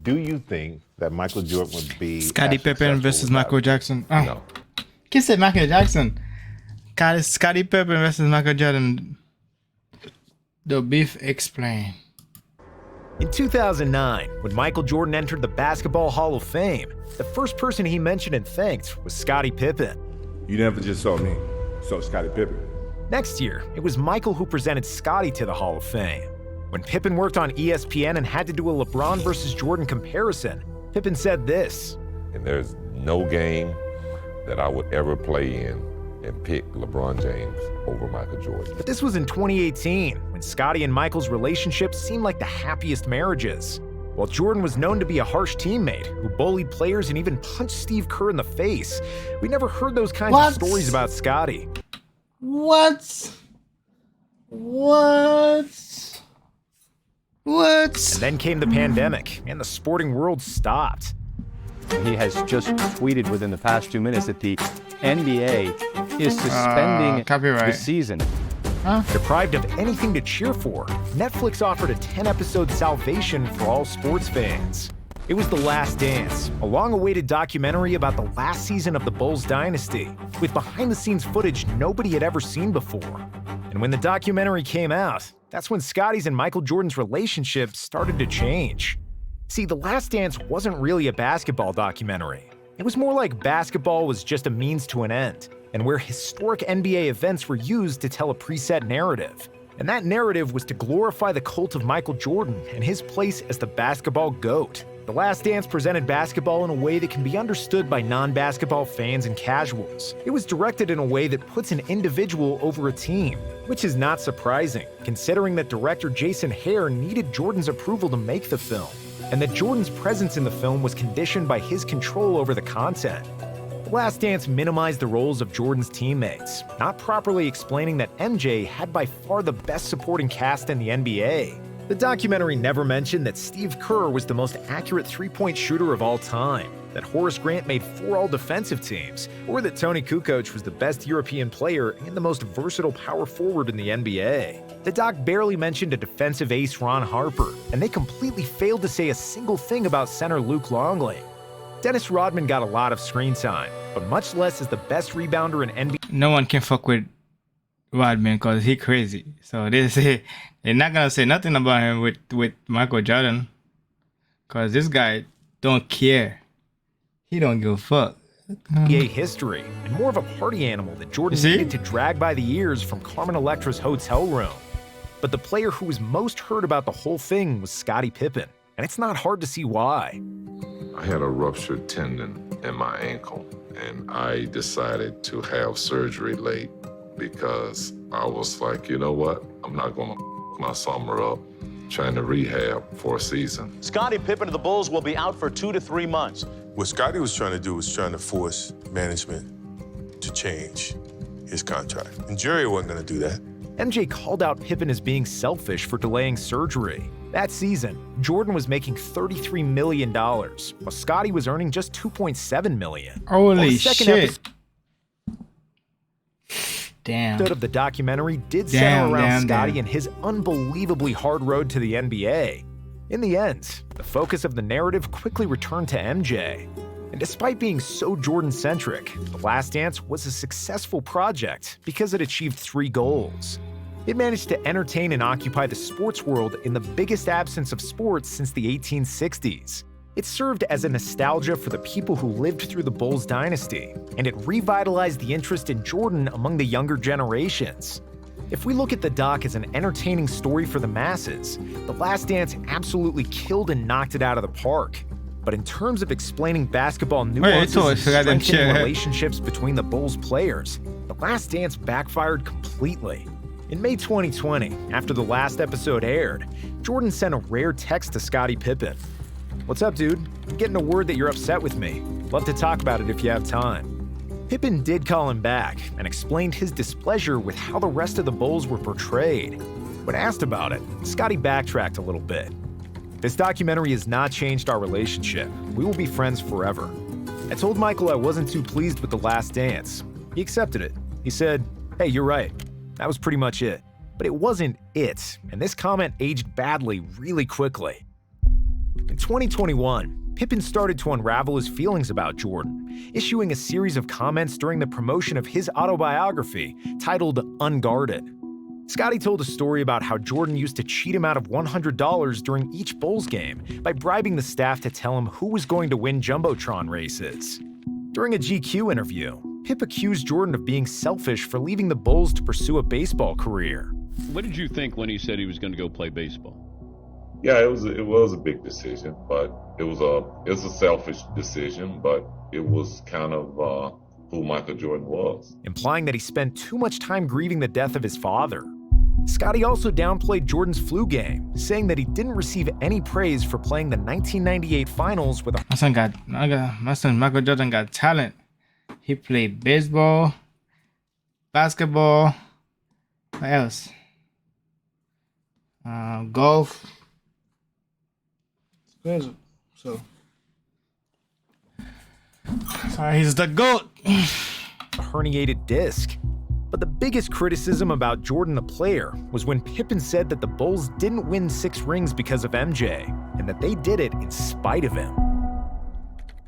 Do you think that Michael Jordan would be Scottie as Pippen successful versus without Michael it? Jackson? Oh. No. Qui c'est Michael Jackson? Scottie Pippen versus Michael Jordan. The beef explain. In 2009, when Michael Jordan entered the Basketball Hall of Fame, the first person he mentioned and thanked was Scottie Pippen. You never just saw me, saw Scottie Pippen. Next year, it was Michael who presented Scottie to the Hall of Fame. When Pippen worked on ESPN and had to do a LeBron versus Jordan comparison, Pippen said this. And there's no game that I would ever play in and pick LeBron James over Michael Jordan. But this was in 2018, when Scottie and Michael's relationship seemed like the happiest marriages. While Jordan was known to be a harsh teammate who bullied players and even punched Steve Kerr in the face, we never heard those kinds of stories about Scottie. What? And then came the pandemic, and the sporting world stopped. He has just tweeted within the past 2 minutes that the NBA is suspending the season. Deprived of anything to cheer for, Netflix offered a 10-episode salvation for all sports fans. It was The Last Dance, a long-awaited documentary about the last season of the Bulls dynasty, with behind-the-scenes footage nobody had ever seen before. And when the documentary came out, that's when Scottie's and Michael Jordan's relationship started to change. See, The Last Dance wasn't really a basketball documentary. It was more like basketball was just a means to an end, and where historic NBA events were used to tell a preset narrative. And that narrative was to glorify the cult of Michael Jordan and his place as the basketball GOAT. The Last Dance presented basketball in a way that can be understood by non-basketball fans and casuals. It was directed in a way that puts an individual over a team, which is not surprising, considering that director Jason Hare needed Jordan's approval to make the film, and that Jordan's presence in the film was conditioned by his control over the content. The Last Dance minimized the roles of Jordan's teammates, not properly explaining that MJ had by far the best supporting cast in the NBA. The documentary never mentioned that Steve Kerr was the most accurate three-point shooter of all time, that Horace Grant made 4 all-defensive teams, or that Tony Kukoc was the best European player and the most versatile power forward in the NBA. The doc barely mentioned a defensive ace Ron Harper, and they completely failed to say a single thing about center Luke Longley. Dennis Rodman got a lot of screen time, but much less as the best rebounder in NBA. No one can fuck with Rodman because he crazy. So they're not gonna say nothing about him with Michael Jordan, because this guy don't care. He don't give a fuck. NBA history, and more of a party animal that Jordan needed to drag by the ears from Carmen Electra's hotel room. But the player who was most heard about the whole thing was Scottie Pippen, and it's not hard to see why. I had a ruptured tendon in my ankle, and I decided to have surgery late because I was like, you know what? I'm not gonna my summer up trying to rehab for a season. Scottie Pippen of the Bulls will be out for 2 to 3 months. What Scottie was trying to do was trying to force management to change his contract. And Jerry wasn't gonna do that. MJ called out Pippen as being selfish for delaying surgery. That season, Jordan was making $33 million, while Scottie was earning just $2.7 million. Holy shit. Damn. Of the documentary did center around Scottie and his unbelievably hard road to the NBA. In the end, the focus of the narrative quickly returned to MJ. And despite being so Jordan-centric, The Last Dance was a successful project because it achieved 3 goals. It managed to entertain and occupy the sports world in the biggest absence of sports since the 1860s. It served as a nostalgia for the people who lived through the Bulls dynasty, and it revitalized the interest in Jordan among the younger generations. If we look at the doc as an entertaining story for the masses, The Last Dance absolutely killed and knocked it out of the park. But in terms of explaining basketball nuances and strengthening relationships between the Bulls players, The Last Dance backfired completely. In May 2020, after the last episode aired, Jordan sent a rare text to Scottie Pippen. "What's up, dude? I'm getting a word that you're upset with me. Love to talk about it if you have time." Pippen did call him back and explained his displeasure with how the rest of the Bulls were portrayed. When asked about it, Scottie backtracked a little bit. "This documentary has not changed our relationship. We will be friends forever. I told Michael I wasn't too pleased with The Last Dance. He accepted it. He said, 'Hey, you're right.' That was pretty much it. But it wasn't it, and this comment aged badly really quickly." In 2021, Pippen started to unravel his feelings about Jordan, issuing a series of comments during the promotion of his autobiography titled Unguarded. Scottie told a story about how Jordan used to cheat him out of $100 during each Bulls game by bribing the staff to tell him who was going to win Jumbotron races. During a GQ interview, Pip accused Jordan of being selfish for leaving the Bulls to pursue a baseball career. What did you think when he said he was going to go play baseball? Yeah, it was a big decision, but it was a selfish decision, but it was kind of who Michael Jordan was. Implying that he spent too much time grieving the death of his father. Scottie also downplayed Jordan's flu game, saying that he didn't receive any praise for playing the 1998 finals with a... My son Michael Jordan got talent. He played baseball, basketball, what else? Golf. So he's the GOAT. A herniated disc. But the biggest criticism about Jordan the player was when Pippen said that the Bulls didn't win 6 rings because of MJ, and that they did it in spite of him.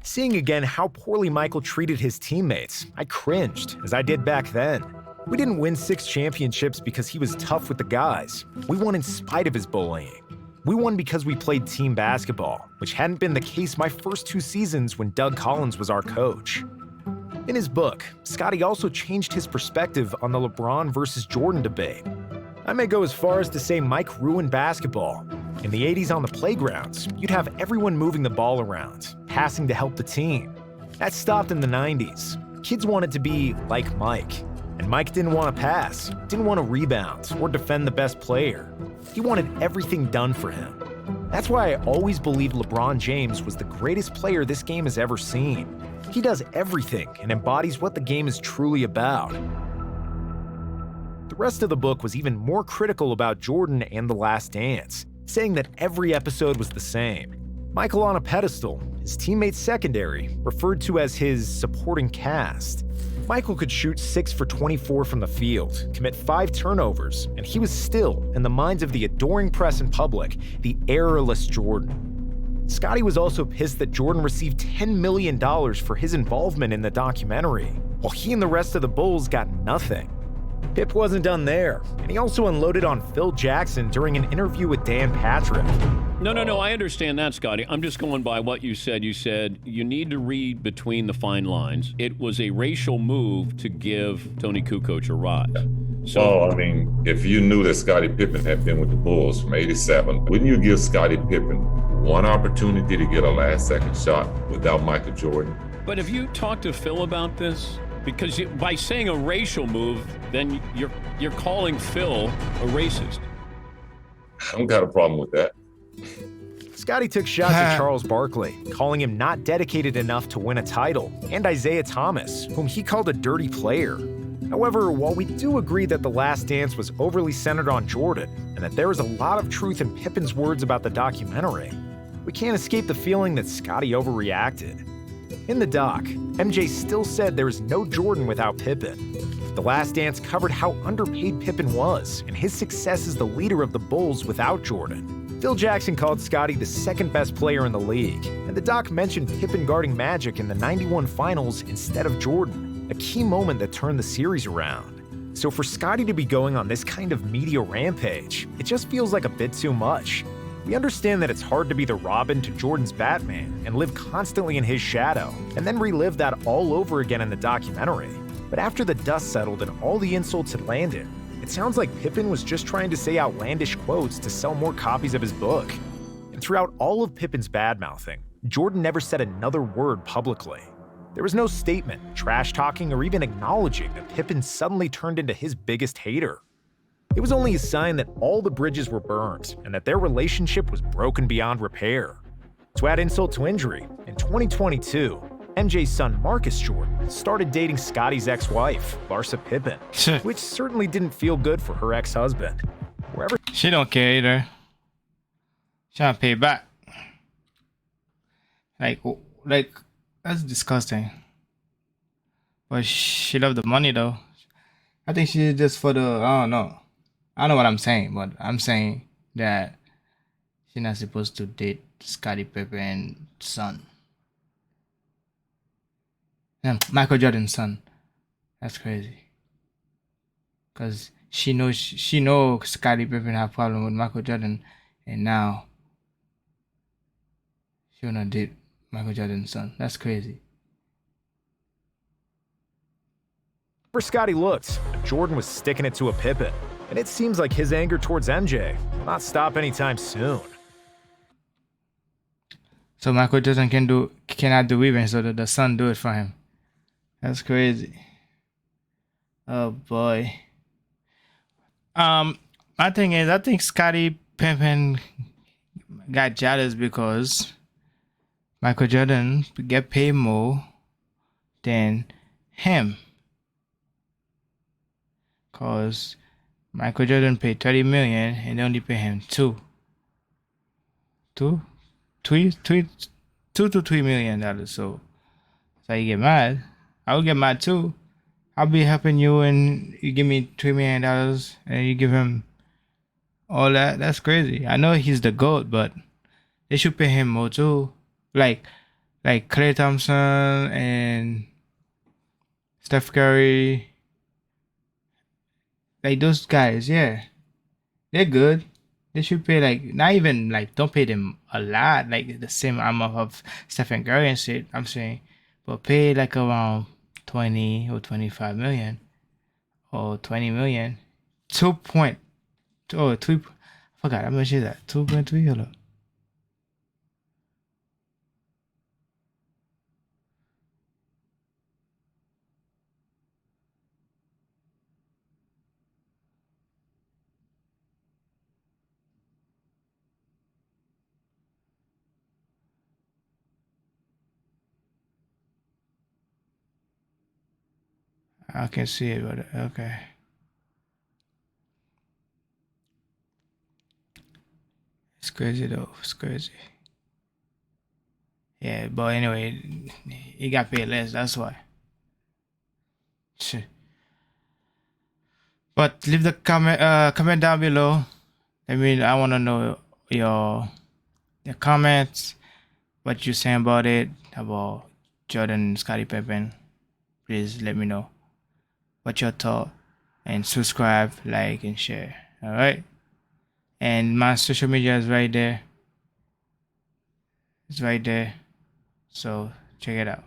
Seeing again how poorly Michael treated his teammates, I cringed, as I did back then. We didn't win 6 championships because he was tough with the guys. We won in spite of his bullying. We won because we played team basketball, which hadn't been the case my first 2 seasons when Doug Collins was our coach. In his book, Scottie also changed his perspective on the LeBron versus Jordan debate. I may go as far as to say Mike ruined basketball. In the 80s on the playgrounds, you'd have everyone moving the ball around, passing to help the team. That stopped in the 90s. Kids wanted to be like Mike. And Mike didn't want to pass, didn't want to rebound, or defend the best player. He wanted everything done for him. That's why I always believed LeBron James was the greatest player this game has ever seen. He does everything and embodies what the game is truly about. The rest of the book was even more critical about Jordan and The Last Dance, saying that every episode was the same. Michael on a pedestal, his teammates secondary, referred to as his supporting cast. Michael could shoot 6 for 24 from the field, commit 5 turnovers, and he was still, in the minds of the adoring press and public, the errorless Jordan. Scottie was also pissed that Jordan received $10 million for his involvement in the documentary, while he and the rest of the Bulls got nothing. Pip wasn't done there, and he also unloaded on Phil Jackson during an interview with Dan Patrick. No, I understand that, Scottie. I'm just going by what you said. You said you need to read between the fine lines. It was a racial move to give Tony Kukoc a rise. So, well, I mean, if you knew that Scottie Pippen had been with the Bulls from '87, wouldn't you give Scottie Pippen one opportunity to get a last-second shot without Michael Jordan? But have you talked to Phil about this? Because by saying a racial move, then you're calling Phil a racist. I don't got a problem with that. Scottie took shots at Charles Barkley, calling him not dedicated enough to win a title, and Isaiah Thomas, whom he called a dirty player. However, while we do agree that The Last Dance was overly centered on Jordan, and that there is a lot of truth in Pippen's words about the documentary, we can't escape the feeling that Scottie overreacted. In the doc, MJ still said there is no Jordan without Pippen. The Last Dance covered how underpaid Pippen was, and his success as the leader of the Bulls without Jordan. Phil Jackson called Scottie the second best player in the league, and the doc mentioned Pippen guarding Magic in the '91 finals instead of Jordan, a key moment that turned the series around. So for Scottie to be going on this kind of media rampage, it just feels like a bit too much. We understand that it's hard to be the Robin to Jordan's Batman and live constantly in his shadow, and then relive that all over again in the documentary. But after the dust settled and all the insults had landed, it sounds like Pippen was just trying to say outlandish quotes to sell more copies of his book. And throughout all of Pippen's badmouthing, Jordan never said another word publicly. There was no statement, trash-talking, or even acknowledging that Pippen suddenly turned into his biggest hater. It was only a sign that all the bridges were burned and that their relationship was broken beyond repair. To add insult to injury, in 2022, MJ's son Marcus Jordan started dating Scottie's ex-wife, Larsa Pippen, which certainly didn't feel good for her ex-husband. She don't care either. She trying to pay back. Like that's disgusting. But she loved the money though. I think she's just for the, I don't know what I'm saying, but I'm saying that she She's not supposed to date Scottie Pippen's son. Michael Jordan's son. That's crazy. Cause she knows Scottie Pippen have problem with Michael Jordan, and now she wanna date Michael Jordan's son. That's crazy. For Scottie looked, Jordan was sticking it to a Pippen, and it seems like his anger towards MJ will not stop anytime soon. So Michael Jordan cannot do even, so the son do it for him. That's crazy. Oh boy. My thing is, I think Scottie Pippen got jealous because Michael Jordan get paid more than him. Cause Michael Jordan paid $30 million and they only pay him $2 to $3 million. So you get mad. I would get mad too. I'll be helping you and you give me $3 million and you give him all that. That's crazy. I know he's the GOAT, but they should pay him more too. Like Klay Thompson and Steph Curry. Like those guys, yeah. They're good. They should pay not even don't pay them a lot, like the same amount of Stephen Curry and shit, I'm saying. But pay around 20 or 25 million or 20 million. 3 I forgot how much is that? 2.3. Hold up. I can see it, but okay. It's crazy though. It's crazy. Yeah, but anyway, he got paid less. That's why. Shit. But leave the comment down below. I want to know your comments. What you saying about it, about Jordan and Scottie Pippen. Please let me know what your thought, and subscribe, like, and share. All right. And my social media is right there. It's right there. So check it out.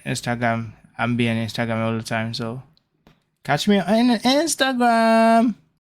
Instagram. I'm being on Instagram all the time. So catch me on Instagram.